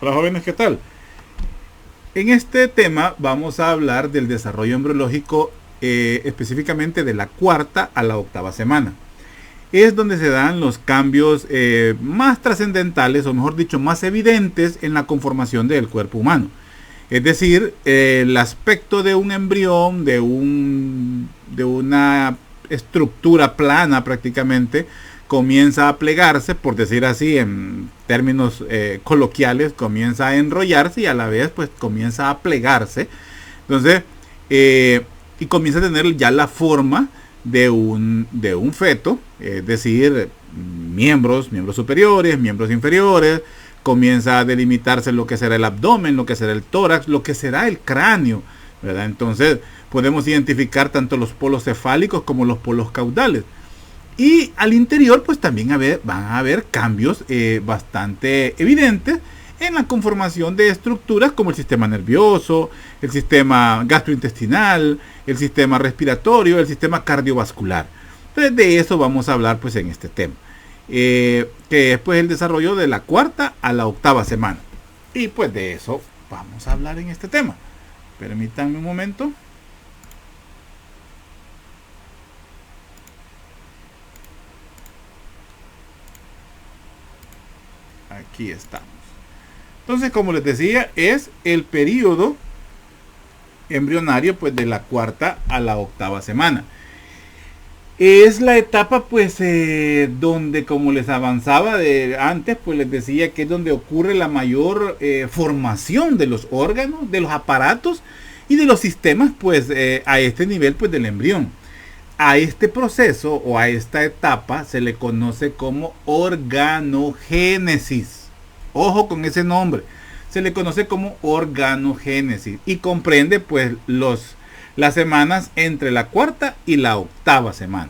Hola jóvenes, ¿qué tal? En este tema vamos a hablar del desarrollo embriológico, específicamente de la cuarta a la octava semana. Es donde se dan los cambios más trascendentales, o mejor dicho, más evidentes en la conformación del cuerpo humano. Es decir, el aspecto de un embrión, de una estructura plana prácticamente, comienza a plegarse, por decir así, en términos coloquiales, comienza a enrollarse y a la vez pues comienza a plegarse. Entonces, y comienza a tener ya la forma de un feto, es decir, miembros superiores, miembros inferiores, comienza a delimitarse lo que será el abdomen, lo que será el tórax, lo que será el cráneo, ¿verdad? Entonces podemos identificar tanto los polos cefálicos como los polos caudales. Y al interior pues también van a haber cambios bastante evidentes en la conformación de estructuras como el sistema nervioso, el sistema gastrointestinal, el sistema respiratorio, el sistema cardiovascular. Entonces de eso vamos a hablar pues en este tema, que es pues el desarrollo de la cuarta a la octava semana. Y pues de eso vamos a hablar en este tema. Permítanme un momento. Aquí estamos. Entonces, como les decía, es el periodo embrionario pues de la cuarta a la octava semana. Es la etapa pues donde, como les avanzaba antes, pues les decía que es donde ocurre la mayor formación de los órganos, de los aparatos y de los sistemas pues a este nivel pues del embrión. A este proceso o a esta etapa se le conoce como organogénesis. Ojo con ese nombre. Se le conoce como organogénesis y comprende pues las semanas entre la cuarta y la octava semana.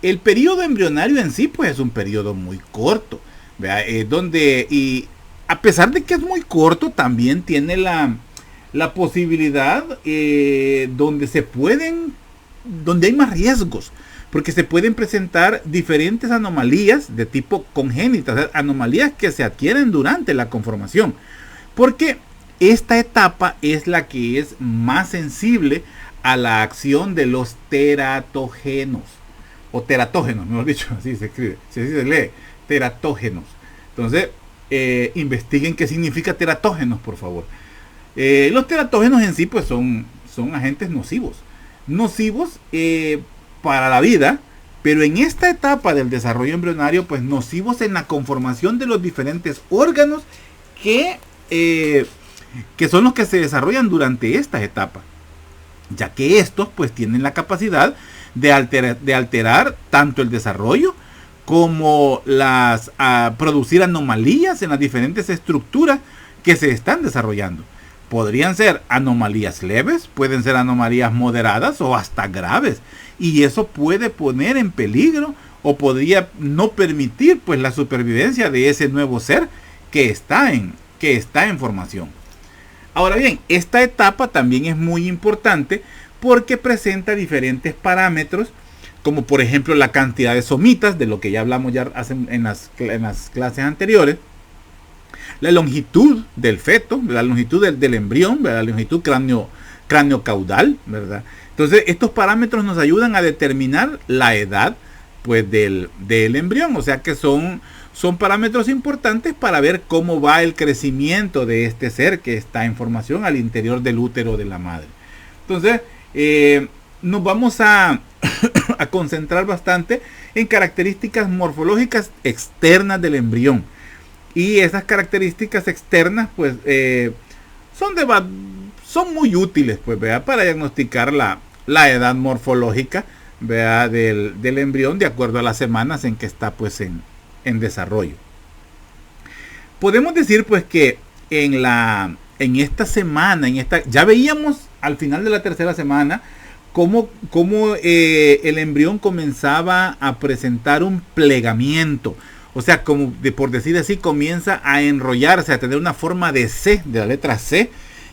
El periodo embrionario en sí pues es un periodo muy corto, y a pesar de que es muy corto, también tiene la posibilidad donde hay más riesgos, porque se pueden presentar diferentes anomalías de tipo congénita, o sea, anomalías que se adquieren durante la conformación, porque esta etapa es la que es más sensible a la acción de los teratógenos, o teratógenos, mejor dicho, así se escribe, así se lee, teratógenos. Entonces, investiguen qué significa teratógenos, por favor. Los teratógenos en sí pues son agentes nocivos para la vida, pero en esta etapa del desarrollo embrionario pues nocivos en la conformación de los diferentes órganos que son los que se desarrollan durante esta etapa, ya que estos pues tienen la capacidad de alterar tanto el desarrollo como producir anomalías en las diferentes estructuras que se están desarrollando. Podrían ser anomalías leves, pueden ser anomalías moderadas o hasta graves. Y eso puede poner en peligro o podría no permitir pues la supervivencia de ese nuevo ser que está en formación. Ahora bien, esta etapa también es muy importante porque presenta diferentes parámetros, como por ejemplo la cantidad de somitas, de lo que ya hablamos en las clases anteriores, la longitud del feto, la longitud del embrión, la longitud cráneo-caudal, ¿verdad? Entonces, estos parámetros nos ayudan a determinar la edad pues, del embrión, o sea que son parámetros importantes para ver cómo va el crecimiento de este ser que está en formación al interior del útero de la madre. Entonces, nos vamos a concentrar bastante en características morfológicas externas del embrión. Y esas características externas pues son muy útiles pues, para diagnosticar la edad morfológica del embrión de acuerdo a las semanas en que está pues en desarrollo. Podemos decir pues que en esta semana, ya veíamos al final de la tercera semana cómo el embrión comenzaba a presentar un plegamiento. O sea, como por decir así, comienza a enrollarse, a tener una forma de C, de la letra C,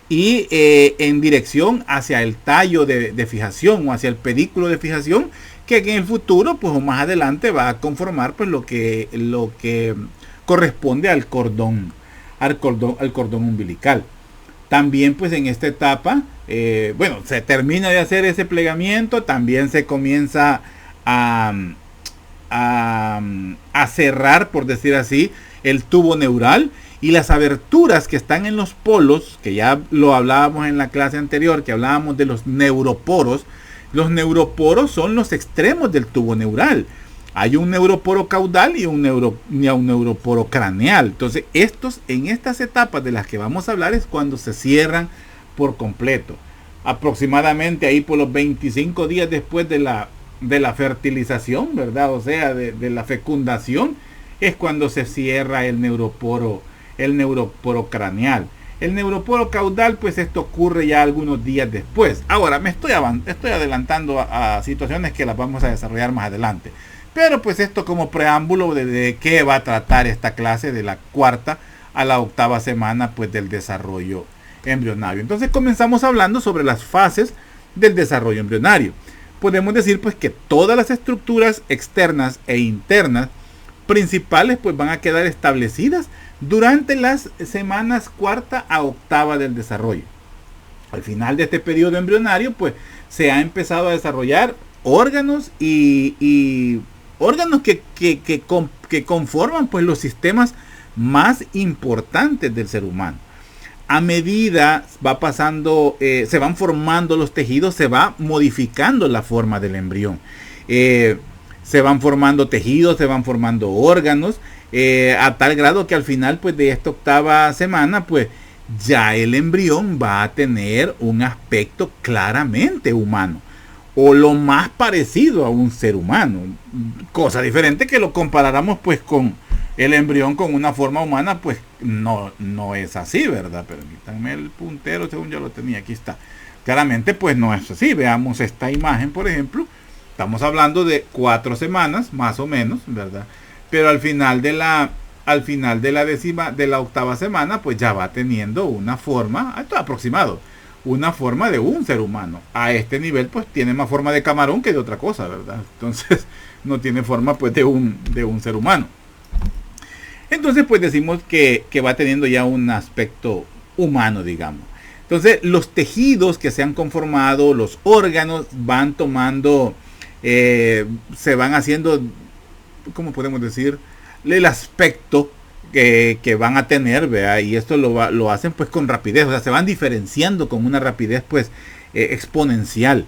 y en dirección hacia el tallo de fijación o hacia el pedículo de fijación, que en el futuro, pues o más adelante, va a conformar pues lo que corresponde al cordón. al cordón umbilical. También pues en esta etapa, se termina de hacer ese plegamiento, también se comienza a cerrar, por decir así, el tubo neural, y las aberturas que están en los polos, que ya lo hablábamos en la clase anterior, que hablábamos de los neuroporos. Los neuroporos son los extremos del tubo neural. Hay un neuroporo caudal y un neuroporo craneal. Entonces, en estas etapas de las que vamos a hablar es cuando se cierran por completo. Aproximadamente ahí por los 25 días después de la fertilización, ¿verdad? O sea, de la fecundación, es cuando se cierra el neuroporo craneal. El neuroporo caudal, pues esto ocurre ya algunos días después. Ahora, me estoy adelantando a situaciones que las vamos a desarrollar más adelante. Pero pues esto como preámbulo de qué va a tratar esta clase de la 4ª a la 8ª semana pues del desarrollo embrionario. Entonces comenzamos hablando sobre las fases del desarrollo embrionario. Podemos decir pues que todas las estructuras externas e internas principales pues van a quedar establecidas durante las semanas 4ª a 8ª del desarrollo. Al final de este periodo embrionario pues se ha empezado a desarrollar órganos y órganos que conforman pues los sistemas más importantes del ser humano. A medida va pasando, se van formando los tejidos, se va modificando la forma del embrión. Se van formando tejidos, se van formando órganos, a tal grado que al final pues de esta 8ª semana pues ya el embrión va a tener un aspecto claramente humano, o lo más parecido a un ser humano. Cosa diferente que lo comparáramos pues con el embrión con una forma humana, pues no es así, ¿verdad? Permítanme el puntero, según yo lo tenía, aquí está. Claramente pues no es así. Veamos esta imagen, por ejemplo. Estamos hablando de 4 semanas, más o menos, ¿verdad? Pero al final de la 8ª semana, pues ya va teniendo una forma, esto es aproximado, una forma de un ser humano. A este nivel pues tiene más forma de camarón que de otra cosa, ¿verdad? Entonces no tiene forma pues de un ser humano. Entonces pues decimos que va teniendo ya un aspecto humano, digamos. Entonces los tejidos que se han conformado, los órganos van tomando, se van haciendo, ¿cómo podemos decir? El aspecto que van a tener, ¿vea? Y esto lo hacen pues con rapidez, o sea, se van diferenciando con una rapidez pues exponencial.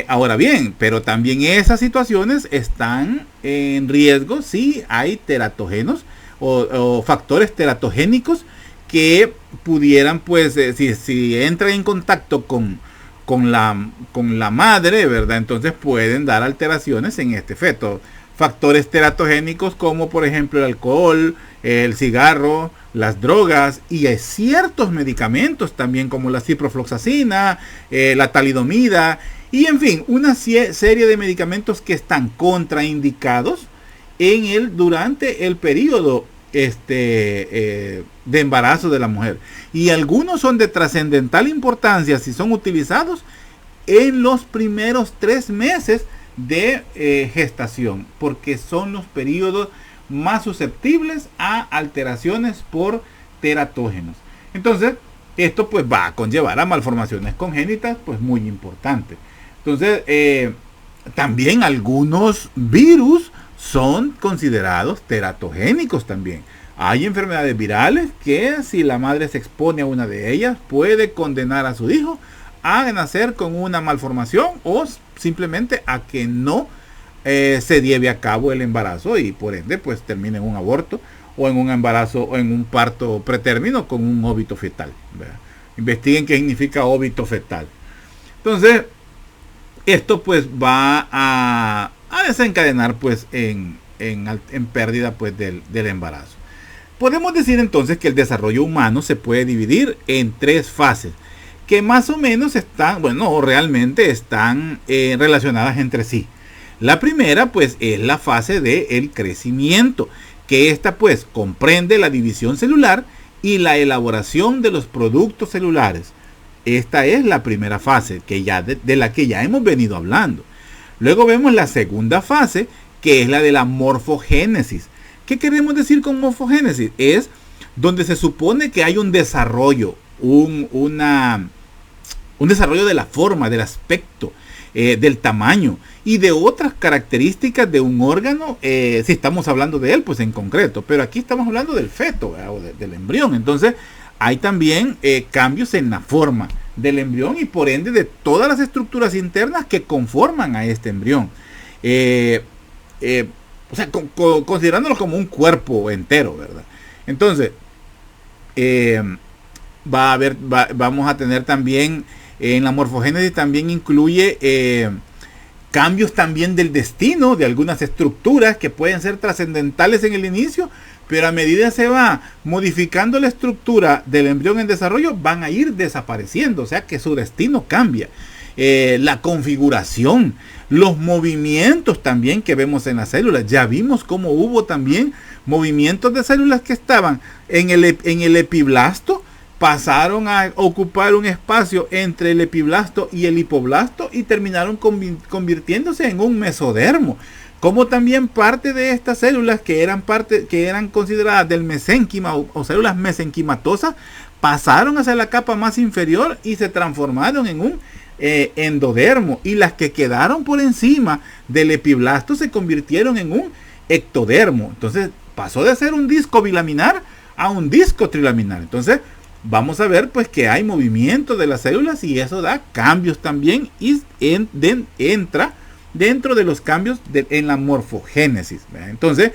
Ahora bien, pero también esas situaciones están en riesgo si hay teratógenos o factores teratogénicos que pudieran pues, si entran en contacto con la madre, ¿verdad? Entonces pueden dar alteraciones en este feto. Factores teratogénicos como por ejemplo el alcohol, el cigarro, las drogas y hay ciertos medicamentos también como la ciprofloxacina, la talidomida y en fin, una serie de medicamentos que están contraindicados durante el periodo de embarazo de la mujer. Y algunos son de trascendental importancia si son utilizados en los primeros 3 meses de gestación, porque son los periodos más susceptibles a alteraciones por teratógenos. Entonces, esto pues va a conllevar a malformaciones congénitas pues muy importantes. Entonces, también algunos virus son considerados teratogénicos también. Hay enfermedades virales que si la madre se expone a una de ellas puede condenar a su hijo a nacer con una malformación o simplemente a que no se lleve a cabo el embarazo y por ende pues termine en un aborto o en un embarazo o en un parto pretérmino con un óbito fetal, ¿verdad? Investiguen qué significa óbito fetal. Entonces esto pues va a desencadenar pues en pérdida pues del embarazo. Podemos decir entonces que el desarrollo humano se puede dividir en 3 fases que más o menos realmente están relacionadas entre sí. La primera pues es la fase del crecimiento, que esta pues comprende la división celular y la elaboración de los productos celulares. Esta es la primera fase de la que ya hemos venido hablando. Luego vemos la segunda fase, que es la de la morfogénesis. ¿Qué queremos decir con morfogénesis? Es donde se supone que hay un desarrollo, un desarrollo de la forma, del aspecto, del tamaño y de otras características de un órgano, si estamos hablando de él, pues en concreto, pero aquí estamos hablando del feto, ¿verdad? O del embrión. Entonces hay también cambios en la forma del embrión y por ende de todas las estructuras internas que conforman a este embrión. O sea, considerándolo como un cuerpo entero, ¿verdad? Entonces, vamos a tener también, en la morfogénesis también incluye cambios también del destino de algunas estructuras que pueden ser trascendentales en el inicio, pero a medida se va modificando la estructura del embrión en desarrollo, van a ir desapareciendo, o sea que su destino cambia. La configuración, los movimientos también que vemos en las células. Ya vimos cómo hubo también movimientos de células que estaban en el epiblasto, pasaron a ocupar un espacio entre el epiblasto y el hipoblasto y terminaron convirtiéndose en un mesodermo. Como también parte de estas células que eran consideradas del mesénquima o células mesenquimatosas pasaron hacia la capa más inferior y se transformaron en un endodermo, y las que quedaron por encima del epiblasto se convirtieron en un ectodermo. Entonces pasó de ser un disco bilaminar a un disco trilaminar. Entonces vamos a ver pues que hay movimiento de las células y eso da cambios también y entra dentro de los cambios en la morfogénesis, ¿verdad? Entonces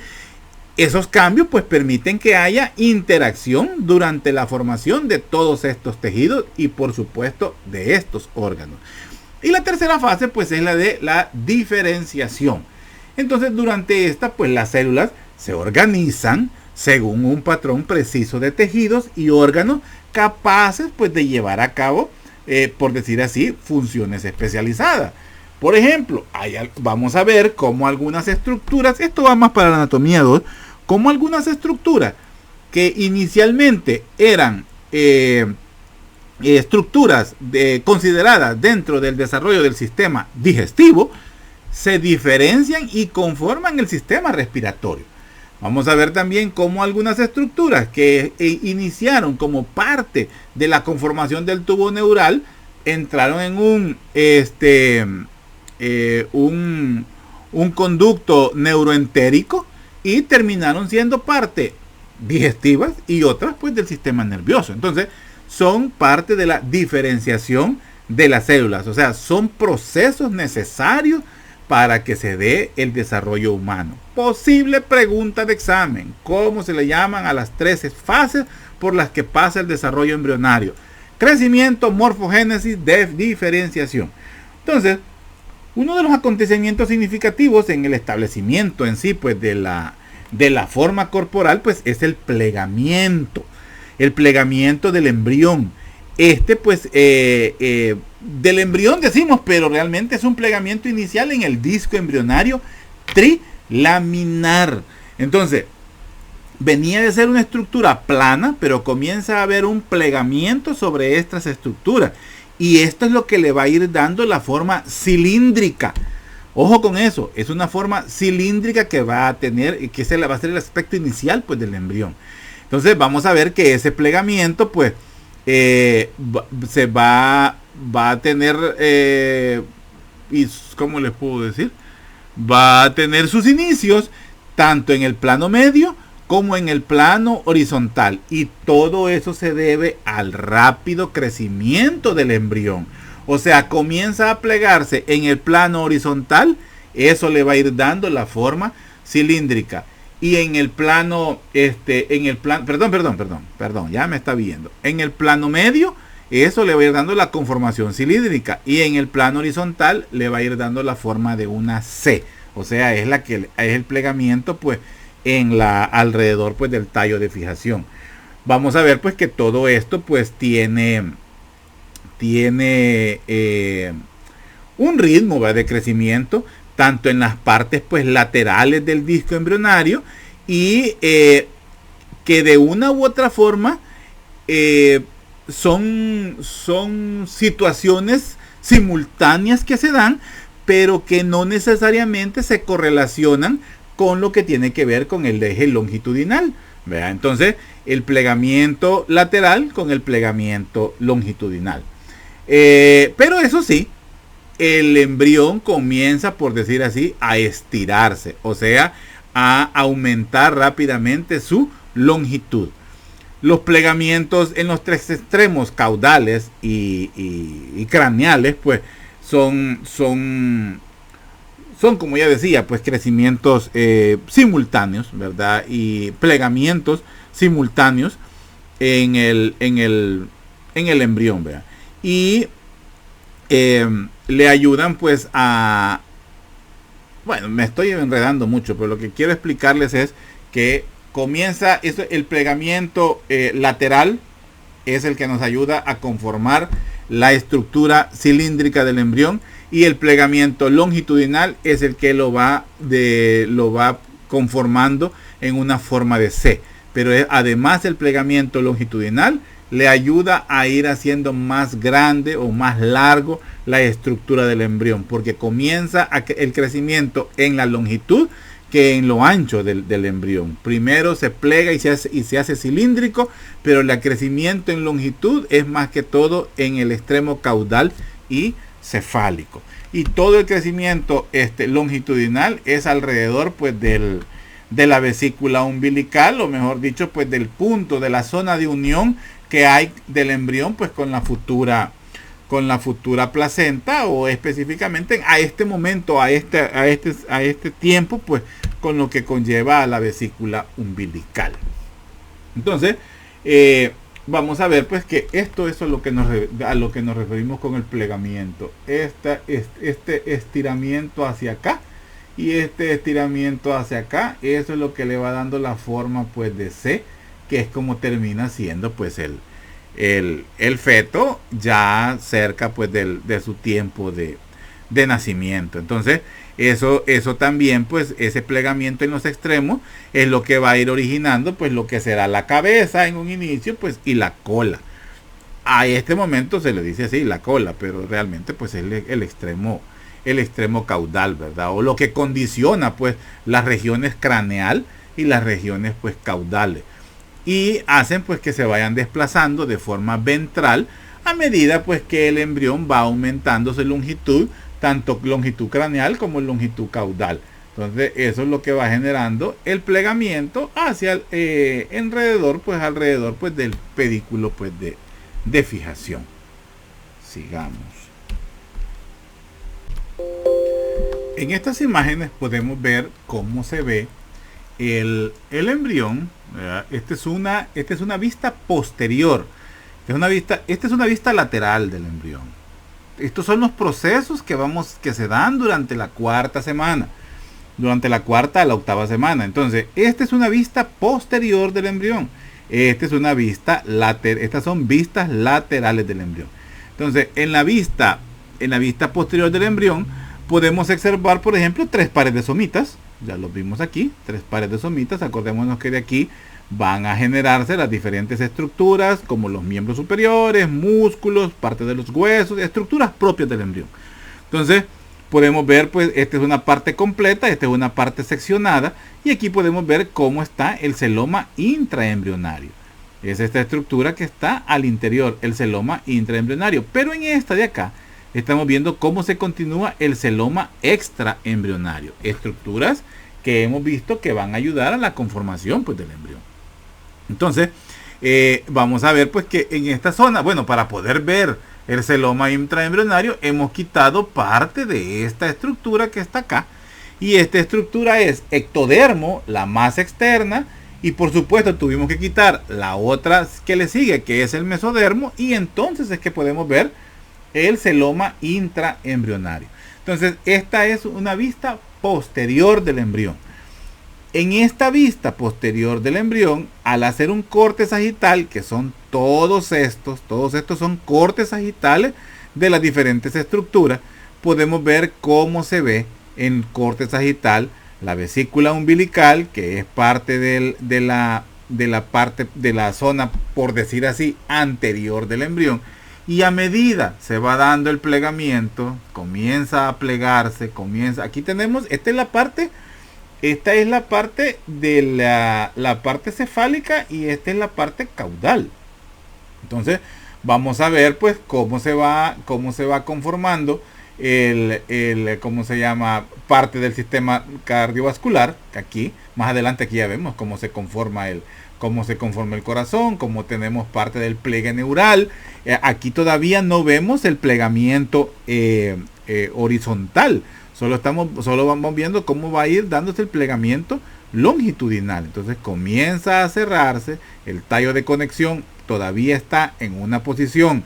esos cambios pues permiten que haya interacción durante la formación de todos estos tejidos y por supuesto de estos órganos. Y la tercera fase pues es la de la diferenciación. Entonces durante esta pues las células se organizan según un patrón preciso de tejidos y órganos capaces pues de llevar a cabo, por decir así, funciones especializadas. Por ejemplo, vamos a ver cómo algunas estructuras, esto va más para la anatomía 2, como algunas estructuras que inicialmente eran estructuras consideradas dentro del desarrollo del sistema digestivo, se diferencian y conforman el sistema respiratorio. Vamos a ver también cómo algunas estructuras que iniciaron como parte de la conformación del tubo neural entraron en un conducto neuroentérico y terminaron siendo parte digestivas y otras pues del sistema nervioso. Entonces son parte de la diferenciación de las células, o sea, son procesos necesarios para que se dé el desarrollo humano. Posible pregunta de examen: ¿cómo se le llaman a las 13 fases por las que pasa el desarrollo embrionario? Crecimiento, morfogénesis, diferenciación. Entonces, uno de los acontecimientos significativos en el establecimiento en sí pues de la forma corporal pues es el plegamiento del embrión. Pues del embrión decimos, pero realmente es un plegamiento inicial en el disco embrionario trilaminar. Entonces venía de ser una estructura plana, pero comienza a haber un plegamiento sobre estas estructuras. Y esto es lo que le va a ir dando la forma cilíndrica. Ojo con eso, es una forma cilíndrica que va a tener, que va a ser el aspecto inicial pues del embrión. Entonces vamos a ver que ese plegamiento pues se va a tener, y ¿cómo les puedo decir? Va a tener sus inicios tanto en el plano medio como en el plano horizontal, y todo eso se debe al rápido crecimiento del embrión. O sea, comienza a plegarse en el plano horizontal, eso le va a ir dando la forma cilíndrica, y en el plano perdón, ya me está viendo. En el plano medio, eso le va a ir dando la conformación cilíndrica, y en el plano horizontal le va a ir dando la forma de una C. O sea, es el plegamiento pues alrededor pues del tallo de fijación. Vamos a ver pues que todo esto pues tiene un ritmo, ¿verdad?, de crecimiento tanto en las partes pues laterales del disco embrionario, y que de una u otra forma son situaciones simultáneas que se dan, pero que no necesariamente se correlacionan con lo que tiene que ver con el eje longitudinal. ¿Vea? Entonces, el plegamiento lateral con el plegamiento longitudinal. Pero eso sí, el embrión comienza, por decir así, a estirarse, o sea, a aumentar rápidamente su longitud. Los plegamientos en los tres extremos, caudales y craneales, pues son, como ya decía, pues crecimientos simultáneos, ¿verdad? Y plegamientos simultáneos en el embrión, ¿verdad? Y le ayudan pues a... Bueno, me estoy enredando mucho, pero lo que quiero explicarles es que comienza el plegamiento lateral, es el que nos ayuda a conformar la estructura cilíndrica del embrión, y el plegamiento longitudinal es el que lo va conformando en una forma de C. Pero además el plegamiento longitudinal le ayuda a ir haciendo más grande o más largo la estructura del embrión, porque comienza el crecimiento en la longitud que en lo ancho del embrión. Primero se plega y se hace cilíndrico, pero el crecimiento en longitud es más que todo en el extremo caudal y cefálico. Y todo el crecimiento longitudinal es alrededor pues de la vesícula umbilical, o mejor dicho, pues del punto, de la zona de unión que hay del embrión pues con la futura placenta, o específicamente a este momento, a este tiempo, pues con lo que conlleva a la vesícula umbilical. Entonces, vamos a ver pues que esto es a lo que nos referimos con el plegamiento. Este estiramiento hacia acá y este estiramiento hacia acá, eso es lo que le va dando la forma pues de C, que es como termina siendo pues el feto ya cerca pues de su tiempo de nacimiento. Entonces eso también pues ese plegamiento en los extremos es lo que va a ir originando pues lo que será la cabeza en un inicio pues y la cola. A este momento se le dice así la cola, pero realmente pues es el extremo caudal, ¿verdad? O lo que condiciona pues las regiones craneal y las regiones pues caudales, y hacen pues que se vayan desplazando de forma ventral a medida pues que el embrión va aumentando su longitud, tanto longitud craneal como longitud caudal. Entonces eso es lo que va generando el plegamiento hacia alrededor pues del pedículo pues de fijación. Sigamos. En estas imágenes podemos ver cómo se ve el embrión. Esta es una vista posterior. Esta es una vista lateral del embrión. Estos son los procesos que se dan durante la cuarta semana, durante la cuarta a la octava semana. Entonces, esta es una vista posterior del embrión. Esta es una vista lateral. Estas son vistas laterales del embrión. Entonces, en la vista posterior del embrión podemos observar, por ejemplo, 3 pares de somitas. Ya los vimos aquí, 3 pares de somitas. Acordémonos que de aquí van a generarse las diferentes estructuras, como los miembros superiores, músculos, parte de los huesos, estructuras propias del embrión. Entonces, podemos ver, pues, esta es una parte completa, esta es una parte seccionada, y aquí podemos ver cómo está el celoma intraembrionario. Es esta estructura que está al interior, el celoma intraembrionario. Pero en esta de acá, estamos viendo cómo se continúa el celoma extraembrionario. Estructuras que hemos visto que van a ayudar a la conformación pues del embrión. Entonces, vamos a ver pues que en esta zona, bueno, para poder ver el celoma intraembrionario, hemos quitado parte de esta estructura que está acá. Y esta estructura es ectodermo, la más externa. Y por supuesto tuvimos que quitar la otra que le sigue, que es el mesodermo. Y entonces es que podemos ver el celoma intraembrionario. Entonces, esta es una vista posterior del embrión. En esta vista posterior del embrión, al hacer un corte sagital, que son todos estos son cortes sagitales de las diferentes estructuras, podemos ver cómo se ve en corte sagital la vesícula umbilical, que es parte de la zona, por decir así, anterior del embrión. Y a medida se va dando el plegamiento, comienza a plegarse, aquí tenemos, esta es la parte esta es la parte de la parte cefálica y esta es la parte caudal. Entonces vamos a ver pues cómo se va conformando ¿cómo se llama? Parte del sistema cardiovascular. Aquí, más adelante aquí ya vemos cómo se conforma el corazón, cómo tenemos parte del pliegue neural. Aquí todavía no vemos el plegamiento horizontal. Solo vamos viendo cómo va a ir dándose el plegamiento longitudinal. Entonces comienza a cerrarse, el tallo de conexión todavía está en una posición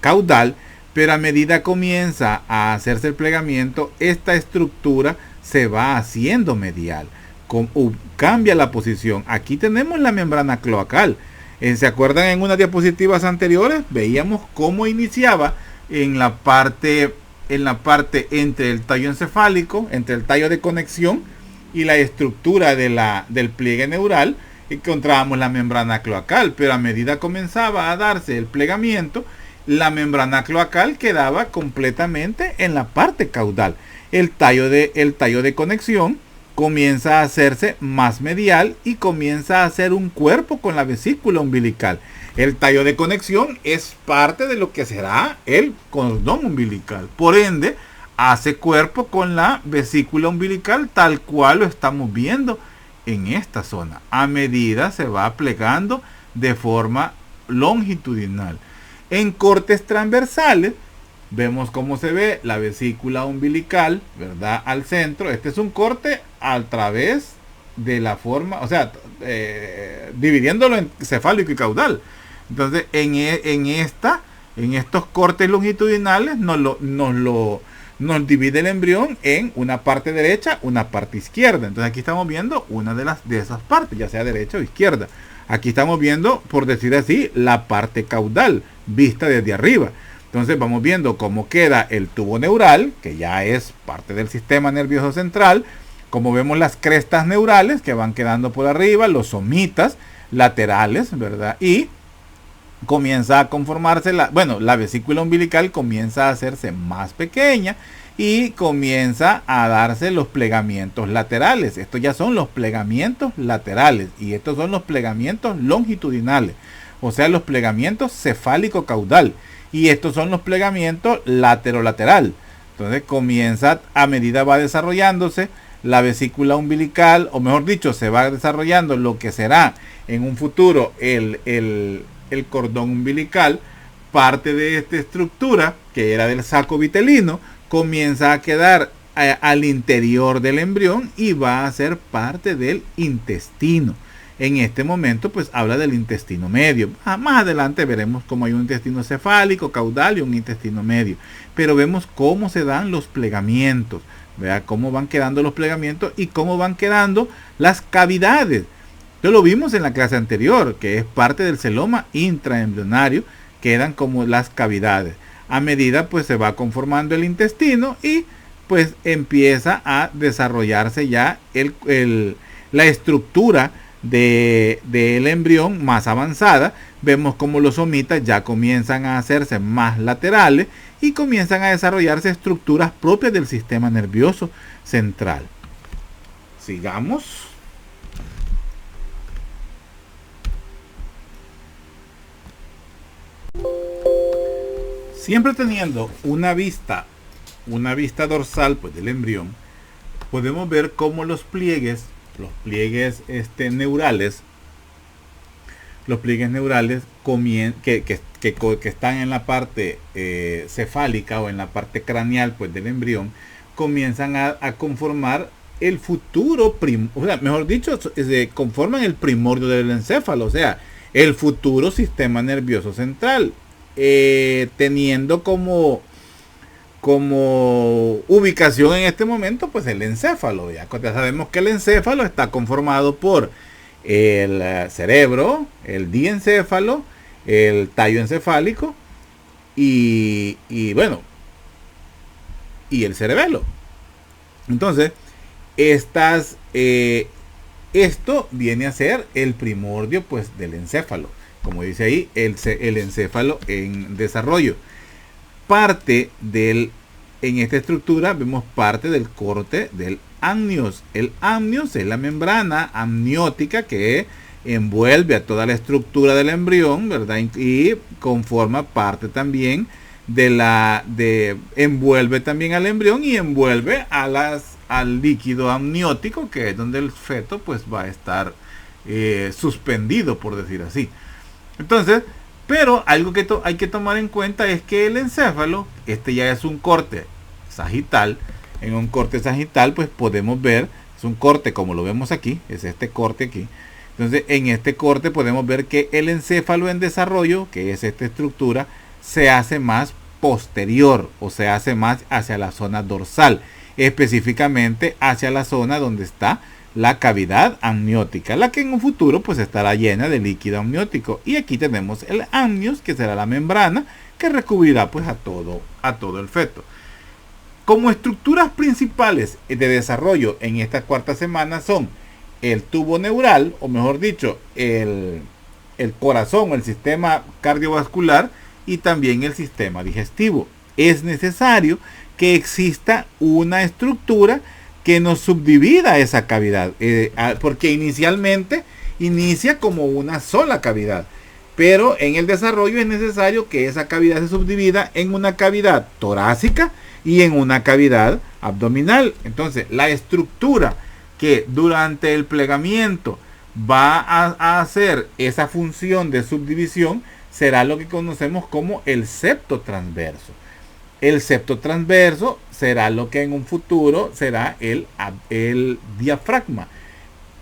caudal, pero a medida comienza a hacerse el plegamiento, esta estructura se va haciendo medial, cambia la posición. Aquí tenemos la membrana cloacal. ¿Se acuerdan? En unas diapositivas anteriores veíamos cómo iniciaba en la parte entre el tallo encefálico, entre el tallo de conexión y la estructura del pliegue neural. Encontrábamos la membrana cloacal, pero a medida comenzaba a darse el plegamiento, la membrana cloacal quedaba completamente en la parte caudal. El tallo de conexión comienza a hacerse más medial y comienza a hacer un cuerpo con la vesícula umbilical. El tallo de conexión es parte de lo que será el cordón umbilical. Por ende, hace cuerpo con la vesícula umbilical tal cual lo estamos viendo en esta zona. A medida se va plegando de forma longitudinal. En cortes transversales vemos cómo se ve la vesícula umbilical, ¿verdad? Al centro. Este es un corte a través de la forma, o sea, dividiéndolo en cefálico y caudal. Entonces, en estos cortes longitudinales nos divide el embrión en una parte derecha, una parte izquierda. Entonces aquí estamos viendo una de esas partes, ya sea derecha o izquierda. Aquí estamos viendo, por decir así, la parte caudal, vista desde arriba. Entonces vamos viendo cómo queda el tubo neural, que ya es parte del sistema nervioso central. Como vemos las crestas neurales que van quedando por arriba, los somitas laterales, ¿verdad? Y comienza a conformarse la vesícula umbilical comienza a hacerse más pequeña y comienza a darse los plegamientos laterales. Estos ya son los plegamientos laterales y estos son los plegamientos longitudinales, o sea, los plegamientos cefálico-caudal, y estos son los plegamientos laterolateral. Entonces comienza, a medida va desarrollándose la vesícula umbilical, o mejor dicho, se va desarrollando lo que será en un futuro el cordón umbilical. Parte de esta estructura, que era del saco vitelino, comienza a quedar al interior del embrión y va a ser parte del intestino. En este momento pues habla del intestino medio. Más adelante veremos cómo hay un intestino cefálico, caudal y un intestino medio. Pero vemos cómo se dan los plegamientos. Vea cómo van quedando los plegamientos y cómo van quedando las cavidades. Esto lo vimos en la clase anterior, que es parte del celoma intraembrionario. Quedan como las cavidades. A medida pues se va conformando el intestino y pues empieza a desarrollarse ya la estructura del embrión más avanzada. Vemos como los somitas ya comienzan a hacerse más laterales y comienzan a desarrollarse estructuras propias del sistema nervioso central. Sigamos. Siempre teniendo una vista dorsal pues del embrión, podemos ver cómo los pliegues neurales que están en la parte cefálica o en la parte craneal pues del embrión, comienzan a conformar el futuro mejor dicho, conforman el primordio del encéfalo, o sea, el futuro sistema nervioso central, teniendo como ubicación en este momento pues el encéfalo. Ya sabemos que el encéfalo está conformado por el cerebro, el diencéfalo, el tallo encefálico y el cerebelo. Entonces esto viene a ser el primordio pues del encéfalo, como dice ahí, el encéfalo en desarrollo. En esta estructura vemos parte del corte del amnios. El amnios es la membrana amniótica que envuelve a toda la estructura del embrión, ¿verdad? Y conforma parte también envuelve también al embrión y envuelve al líquido amniótico, que es donde el feto pues va a estar suspendido, por decir así. Entonces, pero algo que hay que tomar en cuenta es que el encéfalo, ya es un corte sagital. En un corte sagital pues podemos ver, es un corte como lo vemos aquí, es este corte aquí. Entonces en este corte podemos ver que el encéfalo en desarrollo, que es esta estructura, se hace más posterior o se hace más hacia la zona dorsal, específicamente hacia la zona donde está la cavidad amniótica, la que en un futuro pues estará llena de líquido amniótico. Y aquí tenemos el amnios, que será la membrana que recubrirá pues a todo el feto. Como estructuras principales de desarrollo en esta cuarta semana son el tubo neural, o mejor dicho, el corazón o el sistema cardiovascular, y también el sistema digestivo. Es necesario que exista una estructura que nos subdivida esa cavidad, porque inicialmente inicia como una sola cavidad, pero en el desarrollo es necesario que esa cavidad se subdivida en una cavidad torácica y en una cavidad abdominal. Entonces, la estructura que durante el plegamiento va a hacer esa función de subdivisión será lo que conocemos como el septo transverso. El septo transverso será lo que en un futuro será el diafragma.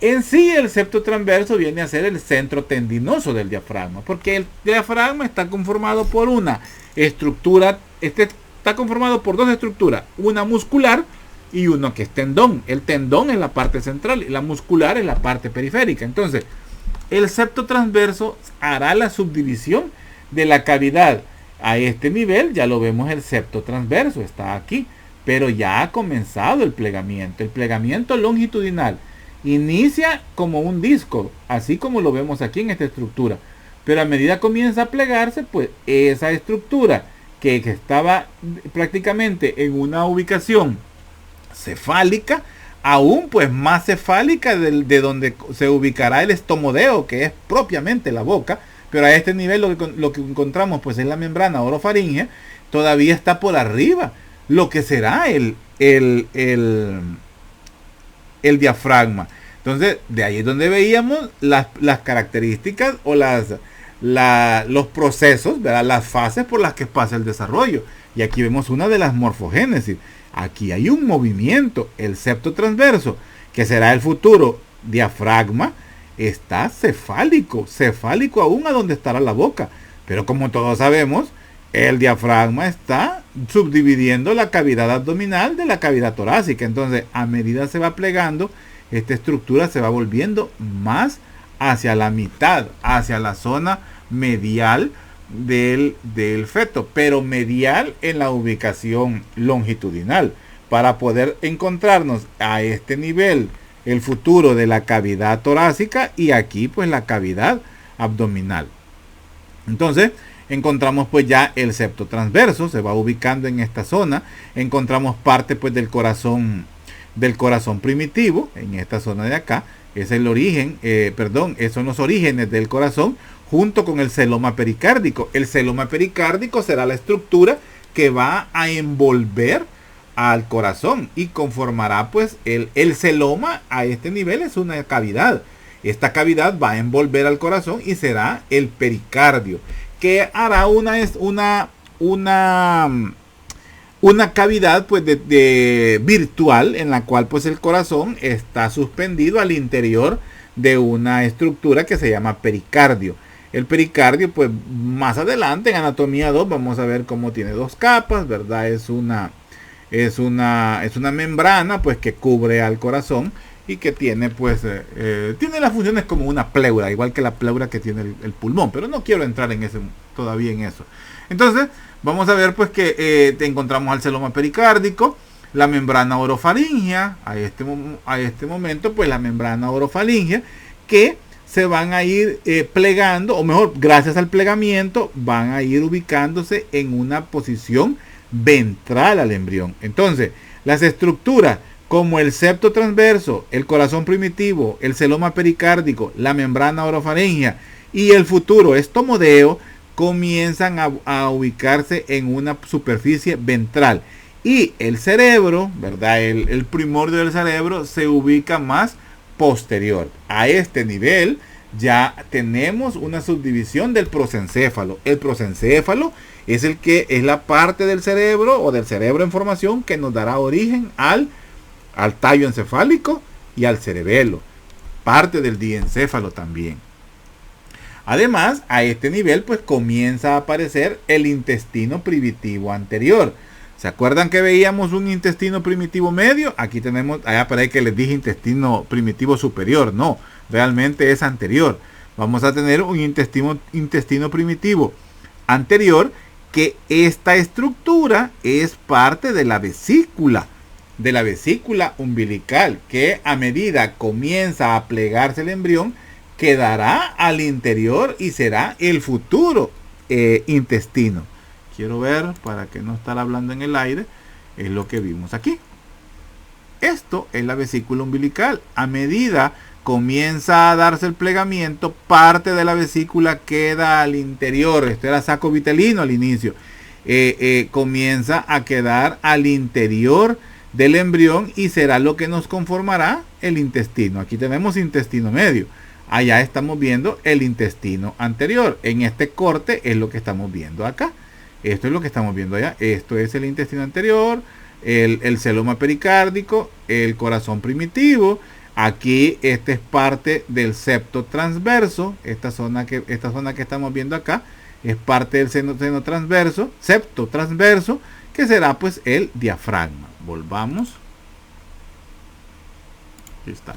En sí, el septo transverso viene a ser el centro tendinoso del diafragma, porque el diafragma está conformado por una estructura, está conformado por dos estructuras, una muscular y uno que es tendón. El tendón es la parte central y la muscular es la parte periférica. Entonces, el septo transverso hará la subdivisión de la cavidad. A este nivel ya lo vemos, el septo transverso está aquí, pero ya ha comenzado el plegamiento. El plegamiento longitudinal inicia como un disco, así como lo vemos aquí en esta estructura, pero a medida comienza a plegarse, pues esa estructura que estaba prácticamente en una ubicación cefálica, aún pues más cefálica de donde se ubicará el estomodeo, que es propiamente la boca, pero a este nivel lo que encontramos pues es la membrana orofaringea, todavía está por arriba lo que será el diafragma. Entonces, de ahí es donde veíamos las características o los procesos, ¿verdad? Las fases por las que pasa el desarrollo. Y aquí vemos una de las morfogénesis. Aquí hay un movimiento, el septo transverso, que será el futuro diafragma, está cefálico aún a donde estará la boca. Pero como todos sabemos, el diafragma está subdividiendo la cavidad abdominal de la cavidad torácica. Entonces, a medida se va plegando, esta estructura se va volviendo más hacia la mitad, hacia la zona medial del feto, pero medial en la ubicación longitudinal, para poder encontrarnos a este nivel el futuro de la cavidad torácica y aquí pues la cavidad abdominal. Entonces encontramos pues ya el septo transverso, se va ubicando en esta zona. Encontramos parte pues del corazón primitivo en esta zona de acá. Es el origen, son los orígenes del corazón, junto con el celoma pericárdico. El celoma pericárdico será la estructura que va a envolver al corazón y conformará pues el celoma. A este nivel es una cavidad. Esta cavidad va a envolver al corazón y será el pericardio, que hará una cavidad pues de virtual, en la cual pues el corazón está suspendido al interior de una estructura que se llama pericardio. El pericardio pues más adelante en anatomía 2 vamos a ver cómo tiene dos capas, ¿verdad? Es una membrana pues que cubre al corazón y que tiene pues tiene las funciones como una pleura, igual que la pleura que tiene el pulmón, pero no quiero entrar todavía en eso. Entonces vamos a ver pues que encontramos al celoma pericárdico, la membrana orofaringea, a este momento pues la membrana orofaringea, que se van a ir plegando, o mejor, gracias al plegamiento, van a ir ubicándose en una posición ventral al embrión. Entonces, las estructuras como el septo transverso, el corazón primitivo, el celoma pericárdico, la membrana orofaringea y el futuro estomodeo, comienzan a ubicarse en una superficie ventral. Y el cerebro, ¿verdad? El primordio del cerebro se ubica más posterior. A este nivel ya tenemos una subdivisión del prosencéfalo. El prosencéfalo es la parte del cerebro o del cerebro en formación que nos dará origen al tallo encefálico y al cerebelo. Parte del diencéfalo también. Además, a este nivel pues comienza a aparecer el intestino primitivo anterior. ¿Se acuerdan que veíamos un intestino primitivo medio? Aquí tenemos, allá para que les dije intestino primitivo superior. No, realmente es anterior. Vamos a tener un intestino primitivo anterior, que esta estructura es parte de la vesícula umbilical, que a medida comienza a plegarse el embrión, quedará al interior y será el futuro intestino. Quiero ver, para que no estar hablando en el aire, es lo que vimos aquí. Esto es la vesícula umbilical. A medida comienza a darse el plegamiento, parte de la vesícula queda al interior. Esto era saco vitelino al inicio. Comienza a quedar al interior del embrión y será lo que nos conformará el intestino. Aquí tenemos intestino medio. Allá estamos viendo el intestino anterior. En este corte es lo que estamos viendo acá. Esto es lo que estamos viendo allá. Esto es el intestino anterior, el celoma pericárdico, el corazón primitivo. Aquí esta es parte del septo transverso. Esta zona que estamos viendo acá es parte del seno transverso, septo transverso, que será pues el diafragma. Volvamos. Aquí está.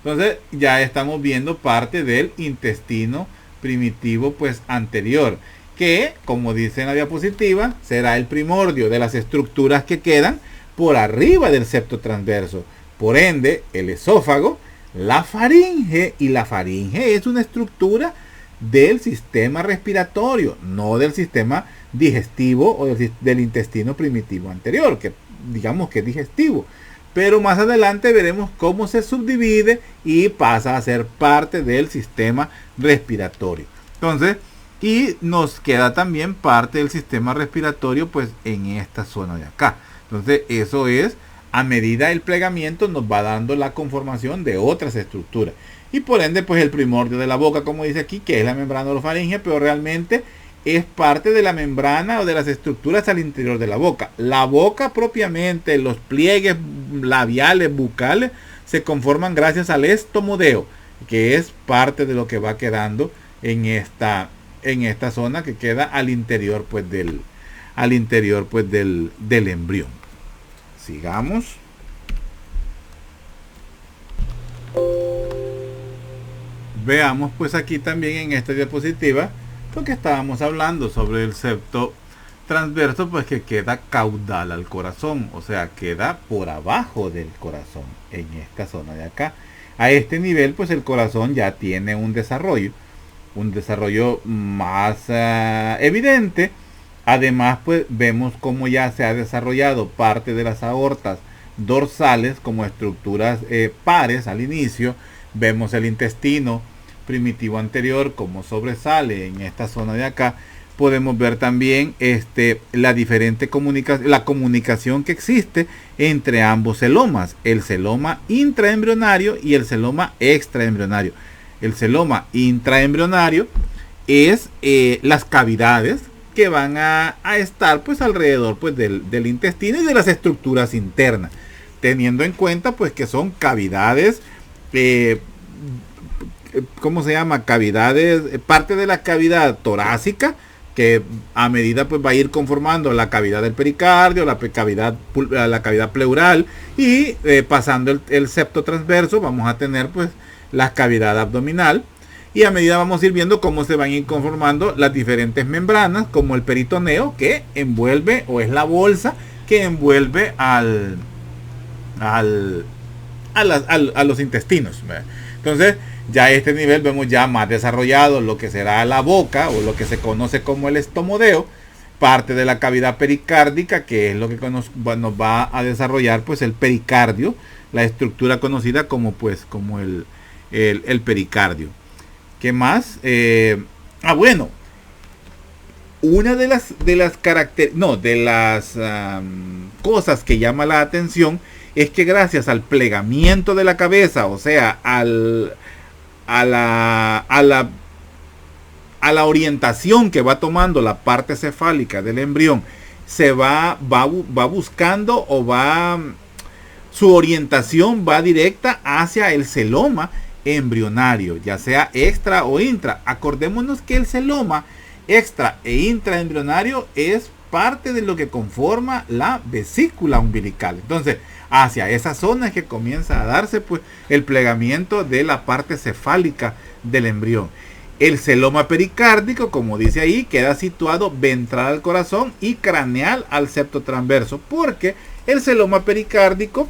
Entonces ya estamos viendo parte del intestino primitivo pues anterior, que como dice en la diapositiva será el primordio de las estructuras que quedan por arriba del septo transverso. Por ende, el esófago, la faringe, y la faringe es una estructura del sistema respiratorio, no del sistema digestivo o del intestino primitivo anterior, que digamos que es digestivo. Pero más adelante veremos cómo se subdivide y pasa a ser parte del sistema respiratorio. Entonces, y nos queda también parte del sistema respiratorio pues en esta zona de acá. Entonces, eso es, a medida del plegamiento nos va dando la conformación de otras estructuras. Y por ende, pues el primordio de la boca, como dice aquí, que es la membrana orofaringea, pero realmente es parte de la membrana o de las estructuras al interior de la boca. La boca propiamente, los pliegues labiales, bucales, se conforman gracias al estomodeo, que es parte de lo que va quedando en esta zona que queda al interior pues del embrión. Sigamos. Veamos pues aquí también en esta diapositiva lo que estábamos hablando sobre el septo transverso, pues que queda caudal al corazón, o sea, queda por abajo del corazón, en esta zona de acá. A este nivel pues el corazón ya tiene un desarrollo más evidente. Además pues vemos cómo ya se ha desarrollado parte de las aortas dorsales como estructuras pares al inicio. Vemos el intestino primitivo anterior como sobresale en esta zona de acá. Podemos ver también la comunicación que existe entre ambos celomas, el celoma intraembrionario y el celoma extraembrionario. El celoma intraembrionario es las cavidades que van a estar pues alrededor pues del intestino y de las estructuras internas, teniendo en cuenta pues que son cavidades ¿cómo se llama? Cavidades, parte de la cavidad torácica, que a medida pues va a ir conformando la cavidad del pericardio, la cavidad pleural, y pasando el septo transverso vamos a tener pues la cavidad abdominal, y a medida vamos a ir viendo cómo se van a ir conformando las diferentes membranas, como el peritoneo, que envuelve o es la bolsa que envuelve a los intestinos. Entonces ya a este nivel vemos ya más desarrollado lo que será la boca, o lo que se conoce como el estomodeo, parte de la cavidad pericárdica, que es lo que nos va a desarrollar pues el pericardio, la estructura conocida como pues como el pericardio. ¿Qué más? Bueno, una de las cosas que llama la atención es que gracias al plegamiento de la cabeza, o sea, a la orientación que va tomando la parte cefálica del embrión, se va buscando su orientación va directa hacia el celoma embrionario, ya sea extra o intra. Acordémonos que el celoma extra e intraembrionario es parte de lo que conforma la vesícula umbilical. Entonces, hacia esa zona es que comienza a darse pues el plegamiento de la parte cefálica del embrión. El celoma pericárdico, como dice ahí, queda situado ventral al corazón y craneal al septo transverso, porque el celoma pericárdico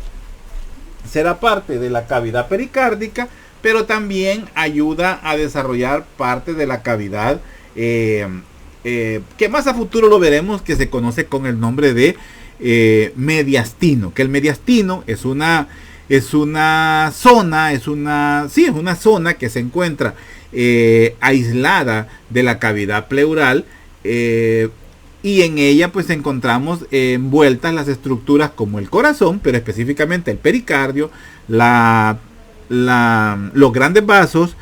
será parte de la cavidad pericárdica, pero también ayuda a desarrollar parte de la cavidad que más a futuro lo veremos, que se conoce con el nombre de mediastino, que el mediastino es una zona que se encuentra aislada de la cavidad pleural, y en ella pues encontramos envueltas las estructuras como el corazón, pero específicamente el pericardio, los grandes vasos,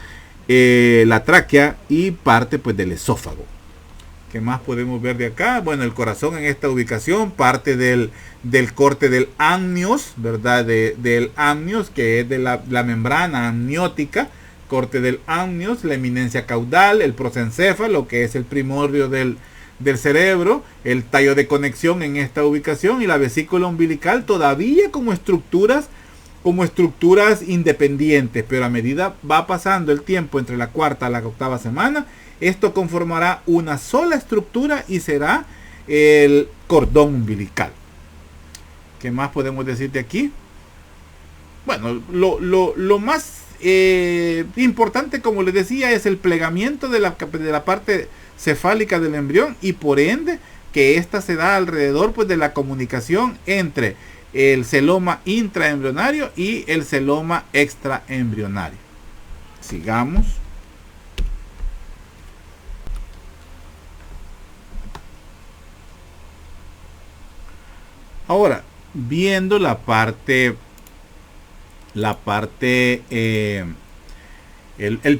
la tráquea y parte pues del esófago. ¿Qué más podemos ver de acá? Bueno, el corazón en esta ubicación, parte del corte del amnios, ¿verdad? Del amnios, que es de la membrana amniótica, corte del amnios, la eminencia caudal, el prosencéfalo, que es el primordio del cerebro, el tallo de conexión en esta ubicación, y la vesícula umbilical todavía como estructuras independientes, pero a medida va pasando el tiempo entre la cuarta a la octava semana, esto conformará una sola estructura y será el cordón umbilical. ¿Qué más podemos decir de aquí? Bueno, lo más importante, como les decía, es el plegamiento de la parte cefálica del embrión, y por ende que ésta se da alrededor pues de la comunicación entre el celoma intraembrionario y el celoma extraembrionario. Sigamos. Ahora, viendo el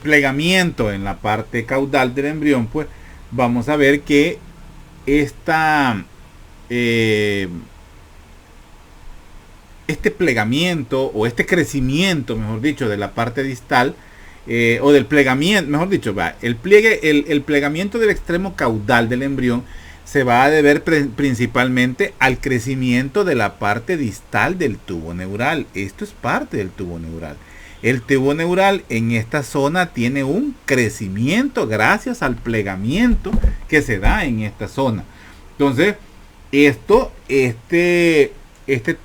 plegamiento en la parte caudal del embrión, pues vamos a ver que este plegamiento o este crecimiento, mejor dicho, de la parte distal, o del plegamiento, mejor dicho, el plegamiento del extremo caudal del embrión se va a deber principalmente al crecimiento de la parte distal del tubo neural. Esto es parte del tubo neural. El tubo neural en esta zona tiene un crecimiento gracias al plegamiento que se da en esta zona. Entonces, este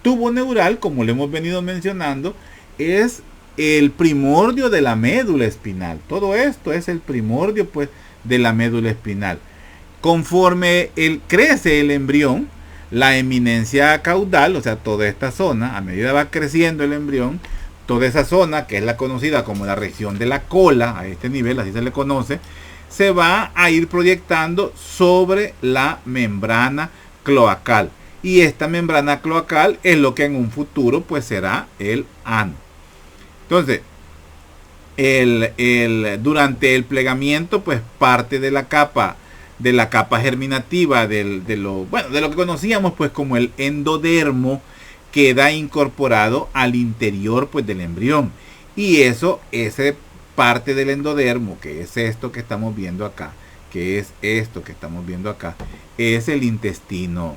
tubo neural, como lo hemos venido mencionando, es el primordio de la médula espinal. Todo esto es el primordio pues de la médula espinal. Conforme crece el embrión, la eminencia caudal, o sea, toda esta zona, a medida va creciendo el embrión, toda esa zona, que es la conocida como la región de la cola, a este nivel, así se le conoce, se va a ir proyectando sobre la membrana cloacal. Y esta membrana cloacal es lo que en un futuro pues será el ano. Entonces, durante el plegamiento, pues parte de la capa germinativa de lo que conocíamos pues como el endodermo queda incorporado al interior pues del embrión, y esa parte del endodermo, que es esto que estamos viendo acá, es el intestino,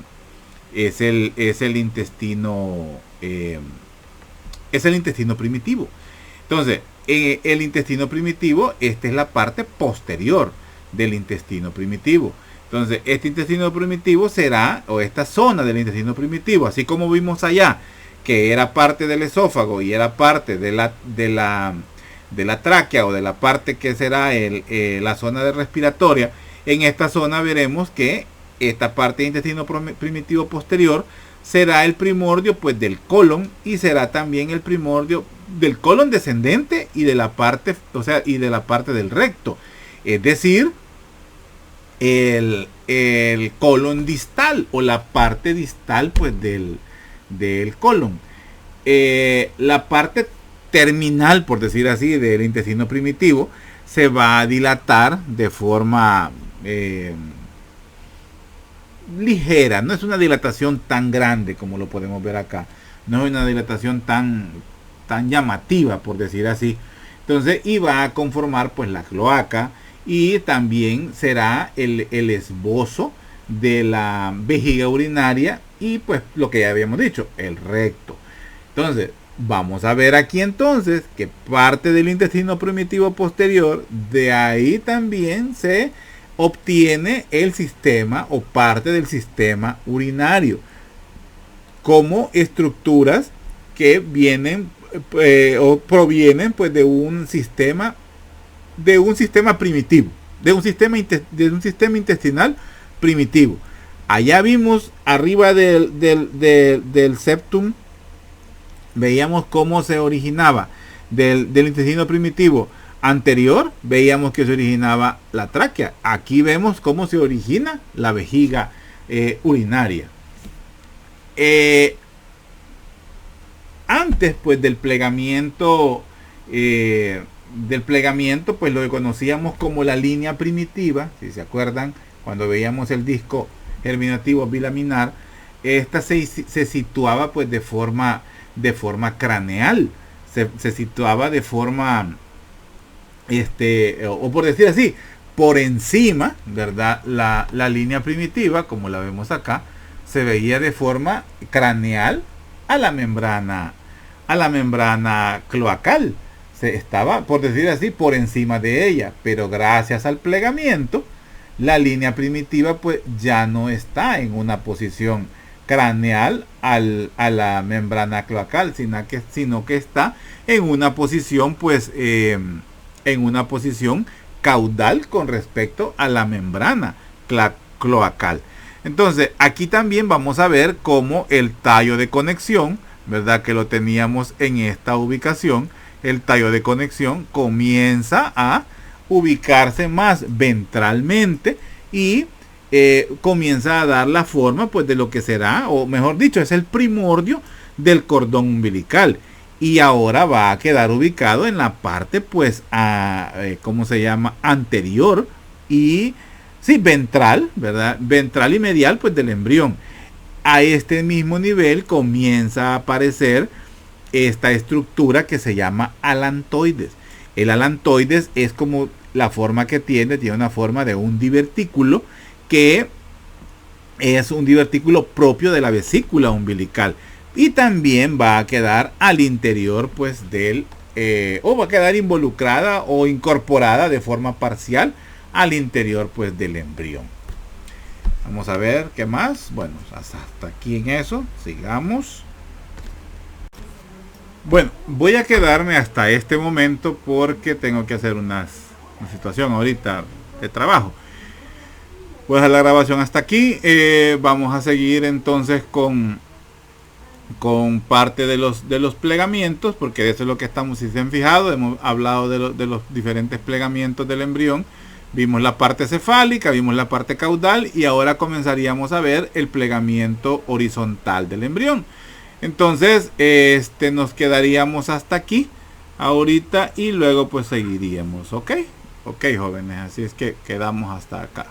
es el intestino primitivo. Entonces, el intestino primitivo, esta es la parte posterior del intestino primitivo. Entonces, este intestino primitivo será, o esta zona del intestino primitivo, así como vimos allá, que era parte del esófago y era parte de la tráquea, o de la parte que será la zona de respiratoria. En esta zona veremos que esta parte de intestino primitivo posterior será el primordio pues del colon, y será también el primordio del colon descendente y de la parte, o sea, y de la parte del recto, es decir, el colon distal o la parte distal pues del colon. La parte terminal, por decir así, del intestino primitivo se va a dilatar de forma ligera, no es una dilatación tan grande como lo podemos ver acá, no es una dilatación tan llamativa, por decir así. Entonces, y va a conformar pues la cloaca, y también será el esbozo de la vejiga urinaria, y pues lo que ya habíamos dicho, el recto. Entonces, vamos a ver aquí entonces que parte del intestino primitivo posterior, de ahí también se obtiene el sistema o parte del sistema urinario, como estructuras que vienen o provienen pues de un sistema primitivo, de un sistema intestinal primitivo. Allá vimos arriba del septum, veíamos cómo se originaba del intestino primitivo anterior, veíamos que se originaba la tráquea. Aquí vemos cómo se origina la vejiga urinaria. Antes pues del plegamiento, pues lo que conocíamos como la línea primitiva, si se acuerdan, cuando veíamos el disco germinativo bilaminar, esta se situaba pues de forma craneal, se situaba de forma o por decir así, por encima, ¿verdad? La línea primitiva, como la vemos acá, se veía de forma craneal a la membrana cloacal. Se estaba, por decir así, por encima de ella, pero gracias al plegamiento, la línea primitiva pues ya no está en una posición craneal a la membrana cloacal, sino que está en una posición pues en una posición caudal con respecto a la membrana cloacal. Entonces, aquí también vamos a ver cómo el tallo de conexión, ¿verdad? Que lo teníamos en esta ubicación, el tallo de conexión comienza a ubicarse más ventralmente y comienza a dar la forma pues de lo que será, o mejor dicho, es el primordio del cordón umbilical. Y ahora va a quedar ubicado en la parte pues ¿cómo se llama? Anterior y sí, ventral, ¿verdad? Ventral y medial pues del embrión. A este mismo nivel comienza a aparecer esta estructura que se llama alantoides. El alantoides es como la forma que tiene una forma de un divertículo, que es un divertículo propio de la vesícula umbilical. Y también va a quedar al interior pues o va a quedar involucrada o incorporada de forma parcial al interior pues del embrión. Vamos a ver qué más. Bueno, hasta aquí en eso. Sigamos. Bueno, voy a quedarme hasta este momento porque tengo que hacer una situación ahorita de trabajo. Voy a dejar la grabación hasta aquí. Vamos a seguir entonces con parte de los plegamientos, porque de eso es lo que estamos, si se han fijado, hemos hablado de los diferentes plegamientos del embrión. Vimos la parte cefálica, vimos la parte caudal, y ahora comenzaríamos a ver el plegamiento horizontal del embrión. Entonces nos quedaríamos hasta aquí ahorita y luego pues seguiríamos. Ok, jóvenes, así es que quedamos hasta acá.